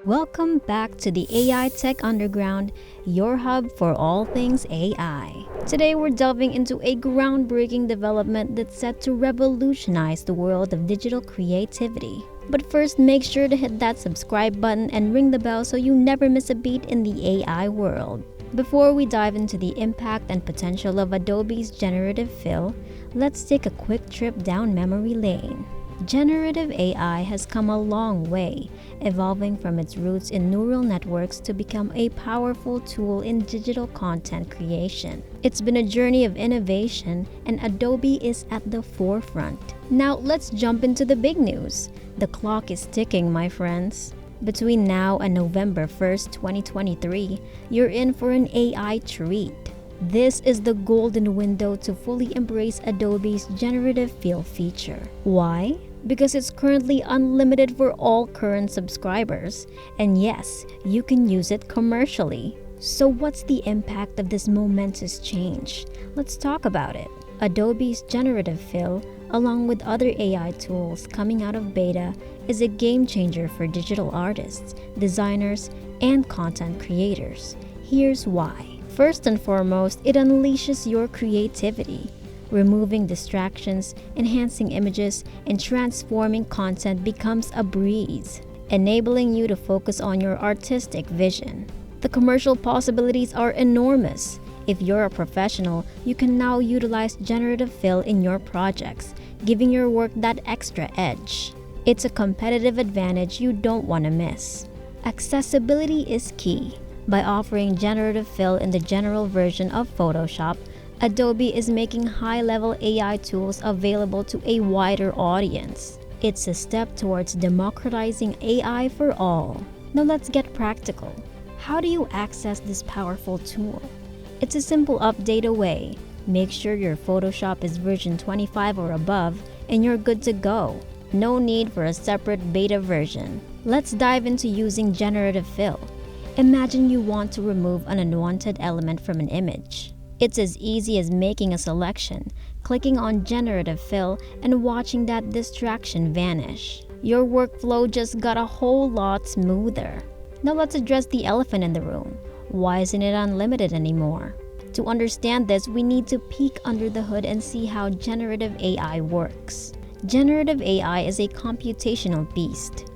Welcome back to the AI Tech Underground, your hub for all things AI. Today we're delving into a groundbreaking development that's set to revolutionize the world of digital creativity. But first, make sure to hit that subscribe button and ring the bell so you never miss a beat in the AI world. Before we dive into the impact and potential of Adobe's generative fill, let's take a quick trip down memory lane. Generative AI has come a long way, evolving from its roots in neural networks to become a powerful tool in digital content creation. It's been a journey of innovation, and Adobe is at the forefront. Now let's jump into the big news. The clock is ticking, my friends. Between now and November 1st, 2023, you're in for an AI treat. This is the golden window to fully embrace Adobe's generative fill feature. Why? Because it's currently unlimited for all current subscribers. And yes, you can use it commercially. So what's the impact of this momentous change? Let's talk about it. Adobe's generative fill, along with other AI tools coming out of beta, is a game changer for digital artists, designers, and content creators. Here's why. First and foremost, it unleashes your creativity, removing distractions, enhancing images, and transforming content becomes a breeze, enabling you to focus on your artistic vision. The commercial possibilities are enormous. If you're a professional, you can now utilize generative fill in your projects, giving your work that extra edge. It's a competitive advantage you don't want to miss. Accessibility is key. By offering generative fill in the general version of Photoshop, Adobe is making high-level AI tools available to a wider audience. It's a step towards democratizing AI for all. Now let's get practical. How do you access this powerful tool? It's a simple update away. Make sure your Photoshop is version 25 or above, and you're good to go. No need for a separate beta version. Let's dive into using generative fill. Imagine you want to remove an unwanted element from an image. It's as easy as making a selection, clicking on generative fill, and watching that distraction vanish. Your workflow just got a whole lot smoother. Now let's address the elephant in the room. Why isn't it unlimited anymore? To understand this, we need to peek under the hood and see how generative AI works. Generative AI is a computational beast.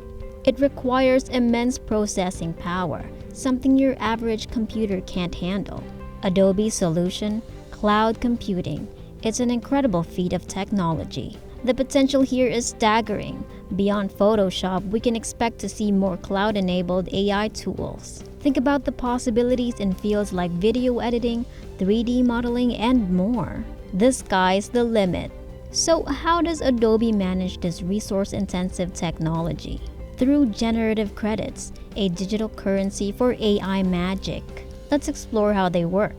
It requires immense processing power, something your average computer can't handle. Adobe's solution, cloud computing. It's an incredible feat of technology. The potential here is staggering. Beyond Photoshop, we can expect to see more cloud-enabled AI tools. Think about the possibilities in fields like video editing, 3D modeling, and more. The sky's the limit. So how does Adobe manage this resource-intensive technology? Through generative credits, a digital currency for AI magic. Let's explore how they work.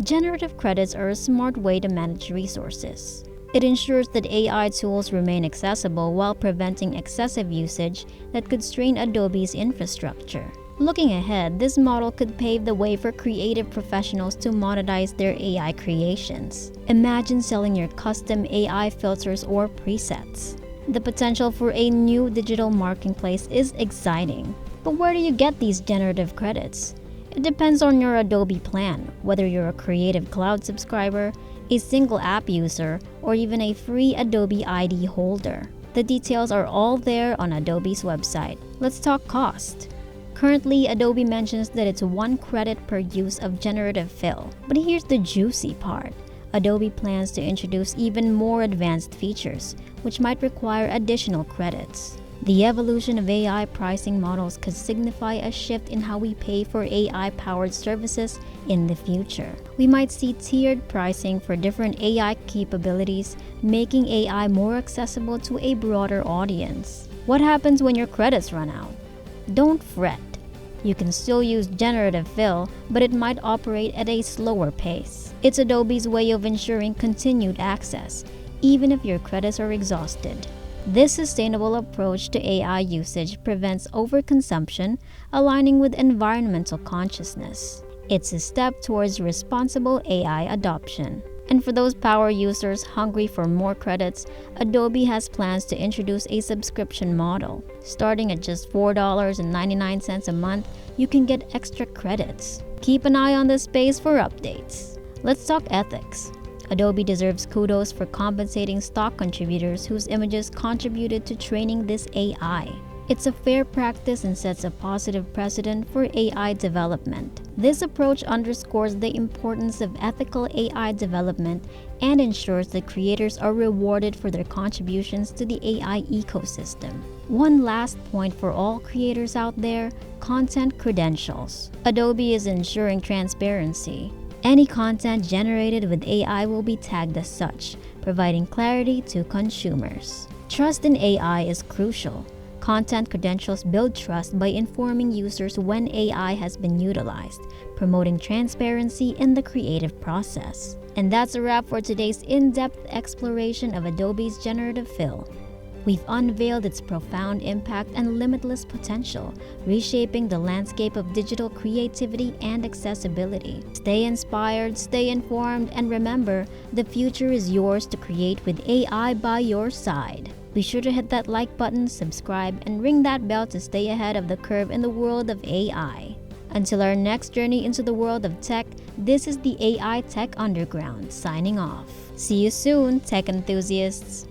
Generative credits are a smart way to manage resources. It ensures that AI tools remain accessible while preventing excessive usage that could strain Adobe's infrastructure. Looking ahead, this model could pave the way for creative professionals to monetize their AI creations. Imagine selling your custom AI filters or presets. The potential for a new digital marketplace is exciting. But where do you get these generative credits? It depends on your Adobe plan, whether you're a Creative Cloud subscriber, a single app user, or even a free Adobe ID holder. The details are all there on Adobe's website. Let's talk cost. Currently, Adobe mentions that it's 1 credit per use of generative fill. But here's the juicy part. Adobe plans to introduce even more advanced features, which might require additional credits. The evolution of AI pricing models could signify a shift in how we pay for AI-powered services in the future. We might see tiered pricing for different AI capabilities, making AI more accessible to a broader audience. What happens when your credits run out? Don't fret. You can still use generative fill, but it might operate at a slower pace. It's Adobe's way of ensuring continued access, even if your credits are exhausted. This sustainable approach to AI usage prevents overconsumption, aligning with environmental consciousness. It's a step towards responsible AI adoption. And for those power users hungry for more credits, Adobe has plans to introduce a subscription model. Starting at just $4.99 a month, you can get extra credits. Keep an eye on this space for updates. Let's talk ethics. Adobe deserves kudos for compensating stock contributors whose images contributed to training this AI. It's a fair practice and sets a positive precedent for AI development. This approach underscores the importance of ethical AI development and ensures that creators are rewarded for their contributions to the AI ecosystem. One last point for all creators out there: content credentials. Adobe is ensuring transparency. Any content generated with AI will be tagged as such, providing clarity to consumers. Trust in AI is crucial. Content credentials build trust by informing users when AI has been utilized, promoting transparency in the creative process. And that's a wrap for today's in-depth exploration of Adobe's generative fill. We've unveiled its profound impact and limitless potential, reshaping the landscape of digital creativity and accessibility. Stay inspired, stay informed, and remember, the future is yours to create with AI by your side. Be sure to hit that like button, subscribe, and ring that bell to stay ahead of the curve in the world of AI. Until our next journey into the world of tech, this is the AI Tech Underground, signing off. See you soon, tech enthusiasts!